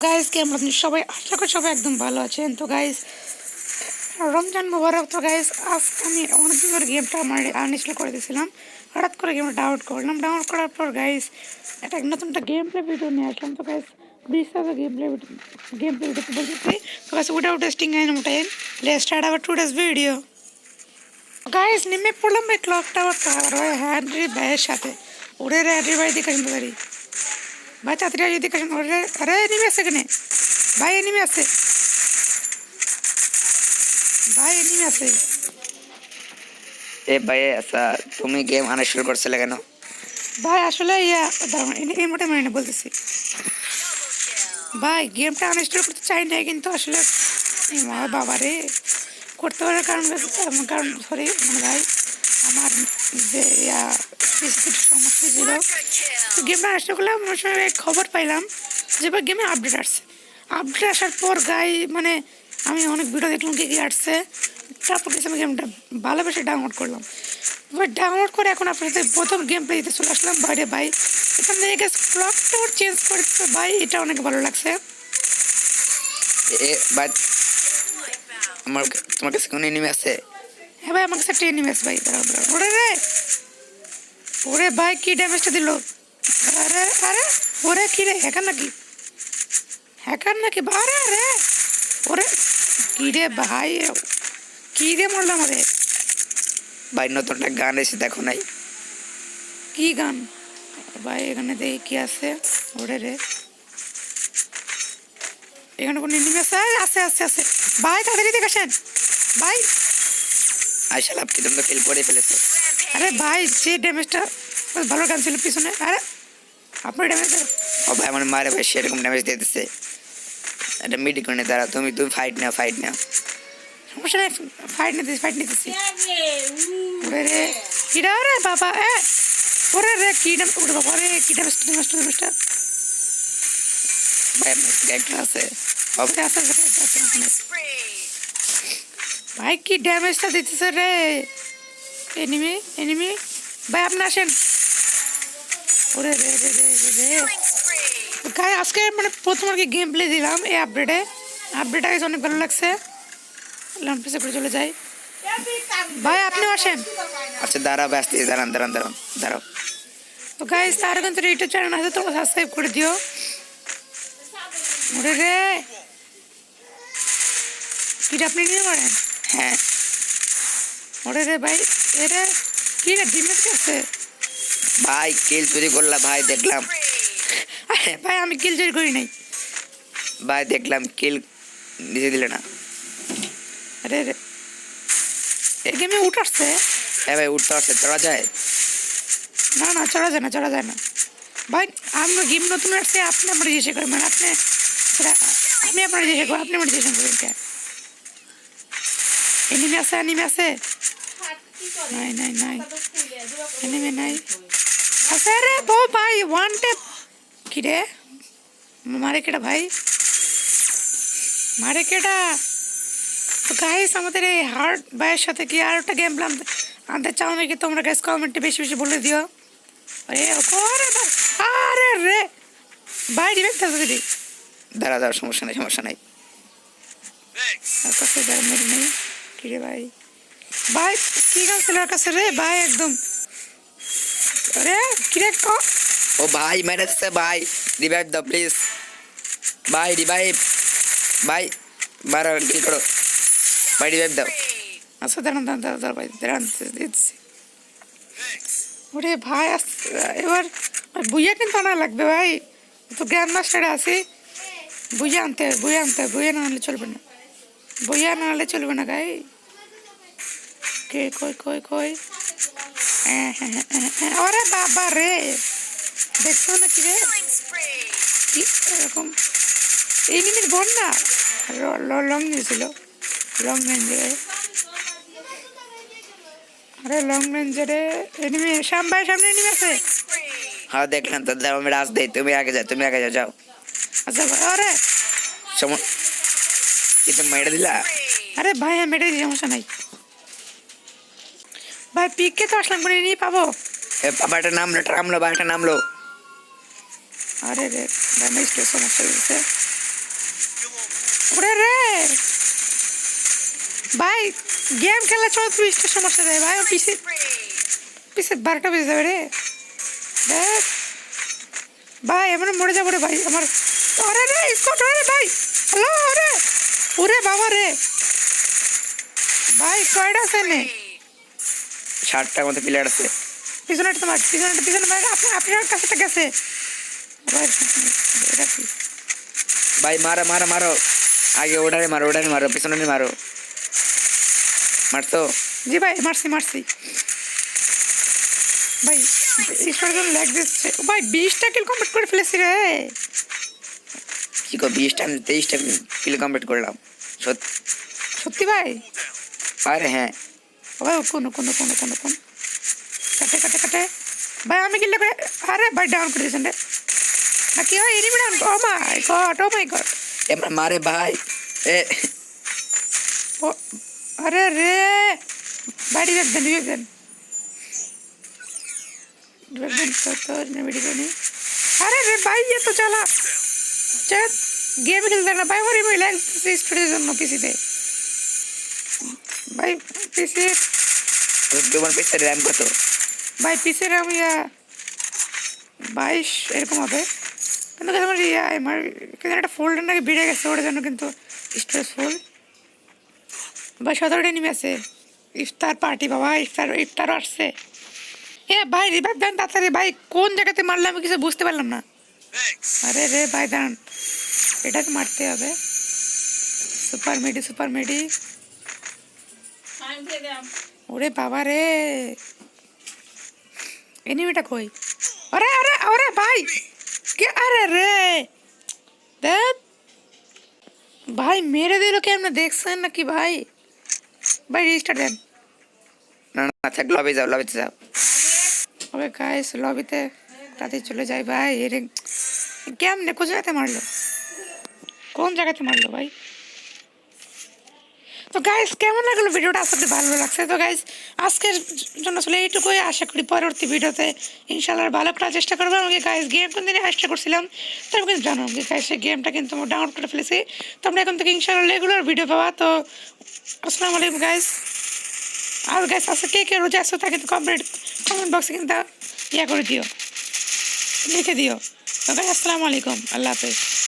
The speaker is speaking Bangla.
গাইস কেমন আছেন সবাই? আশা করি সবাই একদম ভালো আছেন। তো গাইস রমজান মোবারক। তো গাইস আজকে আমি অনেকদিন ধরে গেমটা আনইনস্টল করে দিয়েছিলাম। হঠাৎ করে গেমটা ডাউনলোড করলাম। ডাউনলোড করার পর গাইস নতুন একটা গেম প্লে ভিডিও নিয়ে আসলাম। তো গাইস বিস্তারিত গেম প্লে ভিডিওতে বলতেছি। তো guys without testing any time let's start our today's video. Guys নেমে পড়লাম ভাই ক্লক টাওয়ার হ্যান্ড্রি ভাইয়ের সাথে। ওরে রে হ্যান্ড্রি ভাই দেখে শুনতে পারি ভাই তাড়াতাড়ি যদি দেখে ওরে আরে এনিমি আছে এখানে ভাই, এনিমি আছে ভাই, এনিমি আছে এ ভাই আচ্ছা, তুমি গেম আনইনস্টল করছিলে কেন? ভাই। আসলে এই মোটে মানে বলতেছি ভাই, গেমটা আনইনস্টল করতে চাই না, কিন্তু আসলে বাবা রে করতে পারার কারণ সরি মানে ভাই আমার যে কিছু সমস্যা ছিল। তো গেমটা আনইনস্টল করলাম, আমার সময় খবর পাইলাম যে ভাই গেমে আপডেট আসছে। আপডেট আসার পর মানে আমি অনেক ভিডিও দেখলাম কি আসছে, তারপর কিছু আমি গেমটা ভালোবেসে ডাউনলোড করলাম। এবার ডাউনলোড করে এখন আপনার সাথে প্রথম গেম প্লেতে চলে আসলাম। বাইরে ভাই এখান থেকে ক্লকটাও চেঞ্জ করেছে ভাই, এটা অনেক ভালো লাগছে। এ বাট আমার তোমার কাছে কোনো এনিমি আছে? হ্যাঁ ভাই, আমার কাছে একটা এনিমি আছে ভাই। ওরে রে, ওরে ভাই কি ড্যামেজটা দিল! আরে আরে ওরে কি রে, হ্যাকার নাকি? হ্যাকার নাকি আরে আরে ওরে কি রে ভাই, কি রে মরলাম আরে। ভাই নতুন একটা গান এসে দেখো নাই? কি গান ভাই? এখানে দেখি কি আছে। ওরে রে, এখানে কোনো এনিমি আছে? আছে আছে আছে ভাই, তাড়াতাড়ি দেখে আসেন ভাই। আইসা লাভ কি, তুমি তো কিল করে ফেলেছো। আরে ভাই যে ড্যামেজটা ভালো গান ছিল পিছনে, আরে আপনার ড্যামেজ। ও ভাই আমার মারে ভাই সেরকম ড্যামেজ দিয়ে দিচ্ছে। এটা মিডি করে দাঁড়া, তুমি তুমি ফাইট নাও। সমস্যা নেই, ফাইট নিতেছি। ওরে রে কিরা রে বাবা, ওরে রে কি ড্যামেজ, ওরে বাবা রে কি ড্যামেজটা ভাই আমার একটা আছে। ওরে আছে ভাই, কি ড্যামেজটা দিতেছে রে। এনিমি ভাই আপনি আসেন। ওরে রে রে রে রে গাই আজকে মানে প্রথম আর কি গেম প্লে দিলাম এই আপডেট আগে অনেক ভালো লাগছে। লম্পিসে করে চলে যাই ভাই, আপনিও আসেন। আচ্ছা দাঁড়াও ব্যস্ত, দাঁড়াও। তো গাইস তার কিন্তু ইউটিউব চ্যানেল আছে, তোমরা সাবস্ক্রাইব করে দিও। ওরে রে কি আপনি নিয়ে মারেন? হ্যাঁ ওরে রে ভাই, এরে কি রে ডিমেজ করছে ভাই, কিল চুরি করলা ভাই, দেখলাম। আরে ভাই আমি কিল চুরি করি নাই ভাই দেখলাম কিল দিতে দিলে না। আরে রে এই গেমে উঠাচ্ছে। হ্যাঁ ভাই উঠতে আসছে, চড়া যায়? না চড়া যায় না ভাই। আমি গেম নতুন আসছে, আপনি আমার জিজ্ঞেস করেন মানে আপনি আমি আপনার জিজ্ঞেস করবো, আপনি আমার জিজ্ঞেস করেন কে? এনিমি আছে নাই এনিমি নাই আছে রে বউ ভাই, ওয়ান টেপ কি রে মারে কেটা ভাই, মারে কেটা। তো গাইস আমাদের এই হার্ড ভাইয়ের সাথে কি আর একটা গেম প্লে আনতে চাও নাকি তোমরা গাইস কমেন্টে বেশি বলে দিও। আরে ওরে ভাই, আরে রে ভাই ডিরেক্ট আছে দিদি। দাঁড়া সমস্যা নাই। কাছে মেরে নেই কি রে ভাই, ভাই কি গান ছিল কাছে রে ভাই একদম। আরে কি রে ও ভাই মেরে দিচ্ছে ভাই, রিভাইভ দাও প্লিজ ভাই, ভাই মারো, কিল করো ভাই, রিভাইভ দাও। আচ্ছা দাঁড়ান ভাই দাঁড়ান দিচ্ছি। ওরে ভাই এবার বুইয়া কিন্তু আনা লাগবে ভাই, তো গ্র্যান্ড মাস্টারে আছি। বুইয়া না আনলে চলবে না, গাই। কে কই ওরে বাবা রে, দেখছো না কি রে কি এরকম এনিমির বন্যা। লং নিয়েছিল লং রেঞ্জে, আরে লং রেঞ্জেরে এনিমি সামনে এনিমি আছে। হ্যাঁ দেখলাম তো, দাও আমি রাজ দেই, তুমি আগে যাও। আচ্ছা ভাই আরে এটা মেরে দিলা। আরে ভাই হ্যাঁ মেরে দিই, সমস্যা নাই ভাই। পিককে তো আসলাম করে নিয়ে পাবো। বাবাটা নামলো, বাবাটা নামলো। আরে রে ড্যামেজ তো সমস্যা হয়েছে। গেম খেলার সময় তুই ইষ্ট সমস্যা দেয় ভাই পিছে পিছে 12টা বেজে যাবে রে দেখ ভাই এমন মরে যাবো রে ভাই আমার আরে রে স্কট রে ভাই হ্যালো রে ওরে বাবা রে ভাই কয়টা আছে নে 60টার মতো প্লেয়ার আছে। পিছনে তোমার পিছনে ভাই আপনার কাছে গেছে ভাই এটা কি ভাই মারো মারো মারো, আগে ওটারে মারো পিছনে মারো। মারতো? জি ভাই মারছি ভাই স্টোরের ল্যাগ দিচ্ছে ভাই 20টা কিল কমপ্লিট করে ফেলেছি রে কি কো 20টা 23টা কিল কমপ্লিট করলাম সত্যি ভাই আরে হ্যাঁ ভাই কোন কাটে ভাই আমি কিল করে আরে ভাই ডাউন করে দিয়েছেন রে না কি হয় এনিমি ডাউন ও মাই গড এমন মারে ভাই এ ও আরে রে ভাই রিভাইভ দেন तो वीडियो नहीं अरे रे भाई ये तो चला चल गेम खेलते ना भाई और रिलैक्स स्टूडियो जन्म पीसी थे भाई पीसी তোমার পিছে র‍্যাম কত? ভাই পীসি RAM ইয়া 22 এরকম হবে কিন্তু আমার ইয়া আমার কিন্তু একটা ফোল্ডার নাকি বেড়ে গেছে ওর জন্য কিন্তু স্টোরেজ ফুল ভাই 17টা এনিমি আছে ইফতার পার্টি বাবা ইফতার আসছে এ ভাই রিভাইভ দেন তাড়াতাড়ি ভাই কোন জায়গাতে মারলাম আমি কিছু বুঝতে পারলাম না আরে রে ভাই দাঁড়ান এটাকে মারতে হবে সুপার মেডি ওরে বাবা রে এনিমিটা কই আরে ভাই কে আরে রে দেখ ভাই মেরে দিল কেমনে দেখছেন নাকি ভাই রেজিস্টার দেন না থাক লবিতে যাও ওকে গাইস লবিতে তাতে চলে যাই ভাই এরে কেমনে কোন জায়গাতে মারলো ভাই তো গাইস কেমন লাগলো ভিডিওটা আসলে ভালো লাগছে তো গাইস আজকের জন্য আসলে এইটুকুই আশা করি পরবর্তী ভিডিওতে ইনশাআল্লাহ ভালো করার চেষ্টা করবো আমাকে গাইস গেম কোন দিনে চেষ্টা করছিলাম তারপর কিন্তু জানো যে গাইস সেই গেমটা কিন্তু আমরা ডাউনলোড করে ফেলেছি তোমরা এখন থেকে ইনশাআল্লাহ রেগুলার ভিডিও পাবা তো আসসালামু আলাইকুম গাইস আর গাইস আজকে কে রোজা আসো তাকে তো কমেন্ট বক্সে কিন্তু ইয়া করে দিও লিখে দিও তো গাইস আসসালামু আলাইকুম আল্লাহ হাফেজ